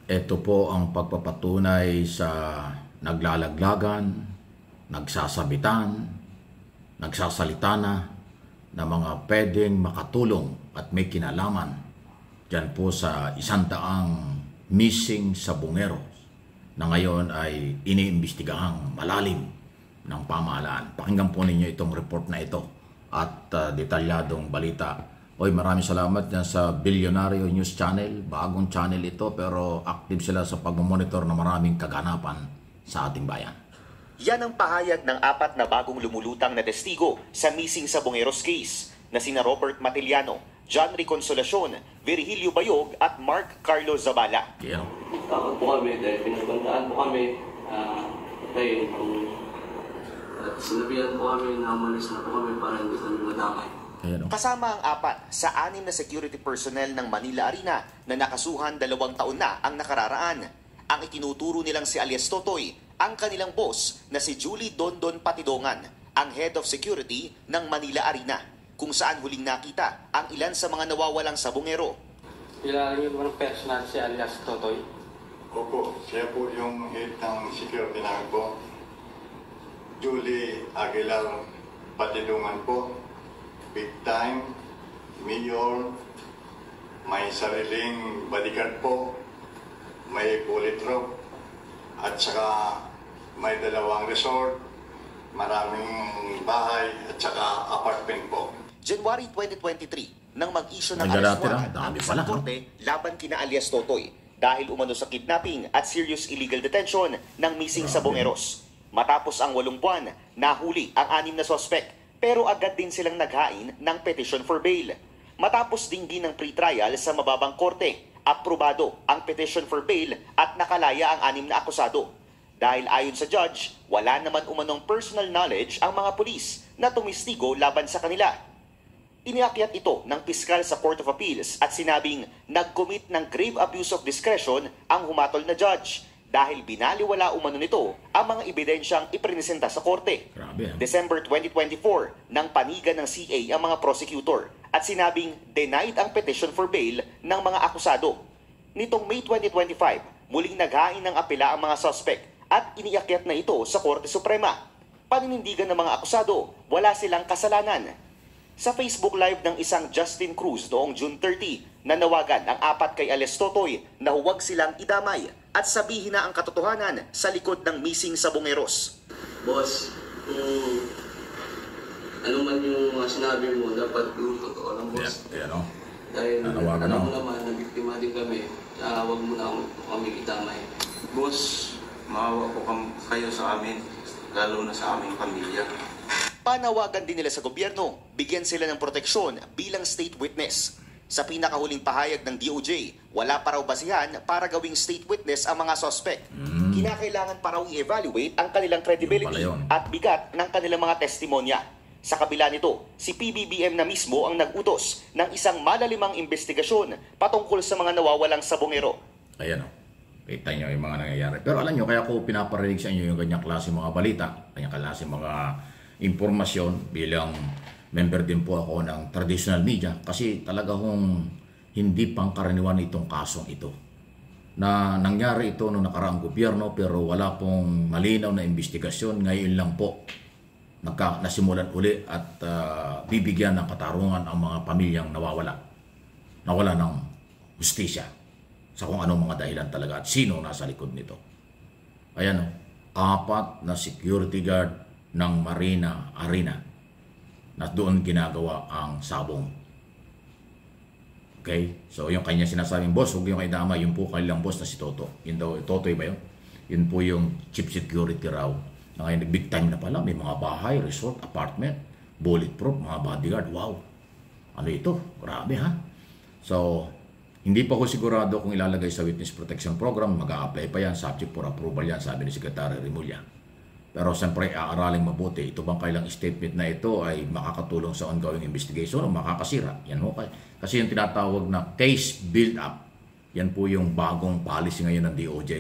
Ito po ang pagpapatunay sa naglalaglagan, nagsasabitan, nagsasalita na mga pwedeng makatulong at may kinalaman dyan po sa 100 missing sabungero na ngayon ay iniimbestigahang malalim ng pamahalaan. Pakinggan po ninyo itong report na ito at detalyadong balita. Oy, maraming salamat dyan sa Bilyonaryo News Channel. Bagong channel ito pero active sila sa pagmamonitor na maraming kaganapan sa ating bayan. Yan ang pahayag ng 4 na bagong lumulutang na testigo sa missing sabongeros case na sina Robert Matiliano, John Reconsolacion, Virgilio Bayog at Mark Carlos Zabala. Yeah. Takot po kami dahil pinagbantaan po kami dahil at sinabihan po kami na umalis na po kami para hindi kami madamay. Kasama ang 4 sa 6 na security personnel ng Manila Arena na nakasuhan 2 taon na ang nakararaan. Ang itinuturo nilang si alias Totoy, ang kanilang boss na si Julie Dondon Patidongan, ang head of security ng Manila Arena, kung saan huling nakita ang ilan sa mga nawawalang sabongero. Kilala niyo ba ng personal si alias Totoy? Opo, siya po yung head ng security namin po. Julie Aguilar Patidongan po. Big time, mayor, may sariling bodyguard po, may bullet drop, at saka may 2 resort, maraming bahay, at saka apartment po. January 2023, nang mag-issue ng Ang arrest dati lang, warrant ang dami isang pala, no? korte laban kina alias Totoy dahil umano sa kidnapping at serious illegal detention ng missing sabongeros. Matapos ang 8 buwan, nahuli ang 6 na sospek. Pero agad din silang naghain ng petition for bail. Matapos dinggin ng pre-trial sa mababang korte, aprobado ang petition for bail at nakalaya ang 6 na akusado. Dahil ayon sa judge, wala naman umanong personal knowledge ang mga pulis na tumistigo laban sa kanila. Iniakyat ito ng piskal sa Court of Appeals at sinabing nag-commit ng grave abuse of discretion ang humatol na judge dahil binaliwala umano nito ang mga ebidensyang iprinesenta sa korte. Grabe, December 2024, nang panigan ng CA ang mga prosecutor at sinabing denied ang petition for bail ng mga akusado. Nitong May 2025, muling naghain ng apela ang mga suspect at iniakyat na ito sa Korte Suprema. Paninindigan ng mga akusado, wala silang kasalanan. Sa Facebook Live ng isang Justin Cruz noong June 30, nanawagan ang 4 kay alias Totoy na huwag silang idamay at sabihin na ang katotohanan sa likod ng missing sabongeros. Boss, ano man yung mga sinabi mo, dapat yung totoo lang, boss. Yeah, no? Dahil Nanawagan alam ako. mo naman, nabiktima din kami, huwag mo na kami idamay. Boss, maawa po kayo sa amin, lalo na sa aming pamilya. Panawagan din nila sa gobyerno, bigyan sila ng proteksyon bilang state witness. Sa pinakahuling pahayag ng DOJ, wala pa raw basihan para gawing state witness ang mga suspect. Kinakailangan pa raw i-evaluate ang kanilang credibility at bigat ng kanilang mga testimonya. Sa kabila nito, si PBBM na mismo ang nag-utos ng isang malalimang investigasyon patungkol sa mga nawawalang sabongero. Ayan o. Kita nyo yung mga nangyayari. Pero alam nyo, kaya ko pinaparinig sa inyo yung ganyang klase mga balita, ganyang klase mga impormasyon bilang member din po ako ng traditional media kasi talaga hong hindi pangkaraniwan itong kasong ito. Na nangyari ito noong nakaraang gobyerno pero wala pong malinaw na investigasyon. Ngayon lang po nasimulan uli at bibigyan ng katarungan ang mga pamilyang nawawala. Nawala ng hustisya sa kung anong mga dahilan talaga at sino nasa likod nito. Ayan o, 4 na security guard ng Marina Arena na doon ginagawa ang sabong. Okay? So yung kanya sinasabing, boss, huwag yung kay Dama, yun po kanilang boss na si Toto. Yun daw, Totoy ba yun? Yun po yung chief security raw. Na ngayon, big time na pala, may mga bahay, resort, apartment, bulletproof, mga bodyguard. Wow! Ano ito? Grabe ha? So, hindi pa ko sigurado kung ilalagay sa Witness Protection Program, mag-a-apply pa yan, subject for approval yan, sabi ni Secretary Remulla. Pero siyempre, aaraling mabuti. Ito bang kailang statement na ito ay makakatulong sa ongoing investigation o makakasira? Yan ho. Kasi yung tinatawag na case build-up, yan po yung bagong policy ngayon ng DOJ.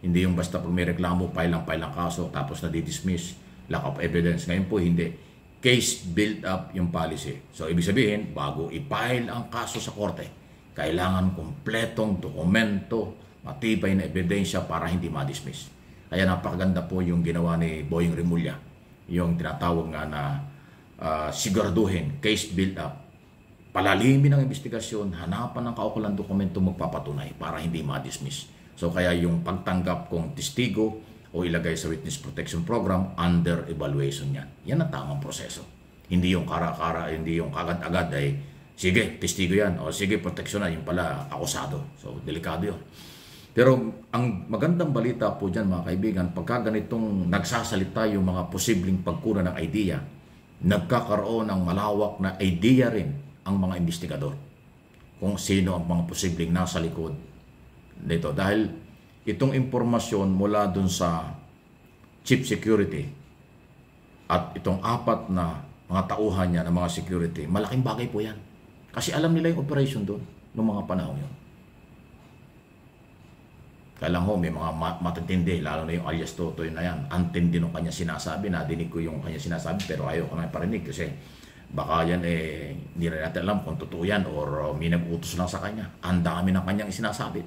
Hindi yung basta pag may reklamo, file ang kaso, tapos na-dismiss, lack of evidence. Ngayon po, hindi. Case build-up yung policy. So, ibig sabihin, bago i-file ang kaso sa korte, kailangan kumpletong dokumento, matibay na ebidensya para hindi ma-dismiss. Kaya napakaganda po yung ginawa ni Boying Remulla, yung tinatawag nga na siguraduhin, case build-up, palalimin ang investigasyon, hanapan ng kaukulang dokumento magpapatunay para hindi ma-dismiss. So kaya yung pagtanggap kong testigo o ilagay sa Witness Protection Program, under evaluation yan. Yan ang tamang proseso. Hindi yung kara-kara, hindi yung kagad-agad ay, sige, testigo yan, o sige, proteksyon na, yung pala, akusado. So, delikado yun. Pero ang magandang balita po dyan, mga kaibigan, pagka ganitong nagsasalita yung mga posibleng pagkunan ng idea, nagkakaroon ng malawak na idea rin ang mga investigador kung sino ang mga posibleng nasa likod nito. Dahil itong impormasyon mula dun sa chief security at itong 4 na mga tauhan niya ng mga security, malaking bagay po yan. Kasi alam nila yung operation doon noong mga panahon yun. Kaya lang ho, may mga matintindi, lalo na yung alias Totoy na yan. Antindi nung kanya sinasabi, nadinig ko yung kanya sinasabi, pero ayaw ko na parinig kasi baka yan hindi rin natin alam kung totoo yan or may nag-utos lang sa kanya. Ang dami ng kanyang sinasabit.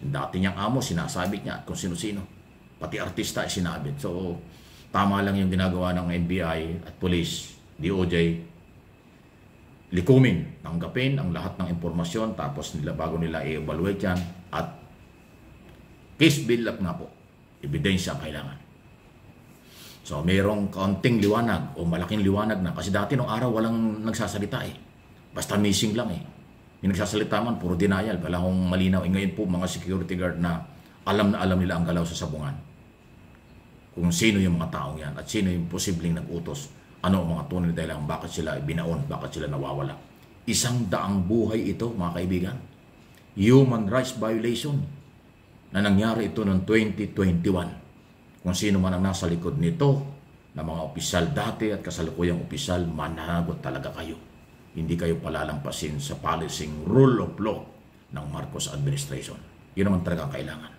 Yung dati niyang amo, sinasabit niya at kung sino-sino. Pati artista sinabit. So, tama lang yung ginagawa ng NBI at police, DOJ, likumin, tanggapin ang lahat ng impormasyon, tapos bago nila i-evaluate yan, at case build-up nga po, ebidensya ang kailangan. So, mayroong kaunting liwanag o malaking liwanag na, kasi dati nung araw walang nagsasalita basta missing lang Yung nagsasalita man, puro denial, wala akong malinaw. Ngayon po, mga security guard na alam nila ang galaw sa sabungan. Kung sino yung mga taong yan at sino yung posibleng nag-utos, ano ang mga tunay na dahilan, bakit sila binaon, bakit sila nawawala. 100 buhay ito, mga kaibigan. Human rights violation na nangyari ito noong 2021. Kung sino man ang nasa likod nito, na mga opisyal dati at kasalukuyang opisyal, mananagot talaga kayo. Hindi kayo palalampasin sa policing rule of law ng Marcos administration. Yun naman talaga ang kailangan.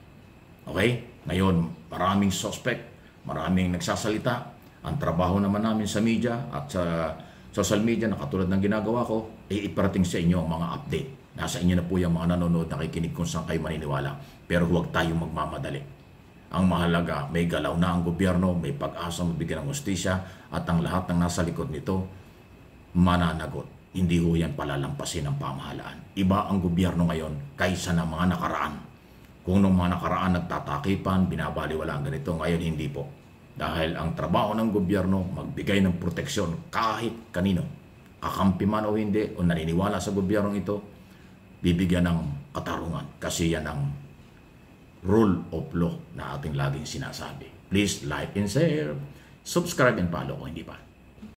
Okay? Ngayon, maraming suspect, maraming nagsasalita. Ang trabaho naman namin sa media at sa social media na katulad ng ginagawa ko, iparating sa inyo ang mga update. Nasa inyo na po yung mga nanonood, nakikinig kung saan kayo maniniwala. Pero huwag tayong magmamadali. Ang mahalaga, may galaw na ang gobyerno, may pag-asa magbigyan ng hustisya, at ang lahat ng nasa likod nito, mananagot. Hindi ho yan palalampasin ng pamahalaan. Iba ang gobyerno ngayon kaysa ng mga nakaraan. Kung nung mga nakaraan nagtatakipan, binabaliwala ang ganito, ngayon hindi po. Dahil ang trabaho ng gobyerno, magbigay ng proteksyon kahit kanino. Kakampi man o hindi, o naniniwala sa gobyernong ito, bibigyan ng katarungan. Kasi yan ang rule of law na ating laging sinasabi. Please like and share, subscribe and follow kung hindi pa.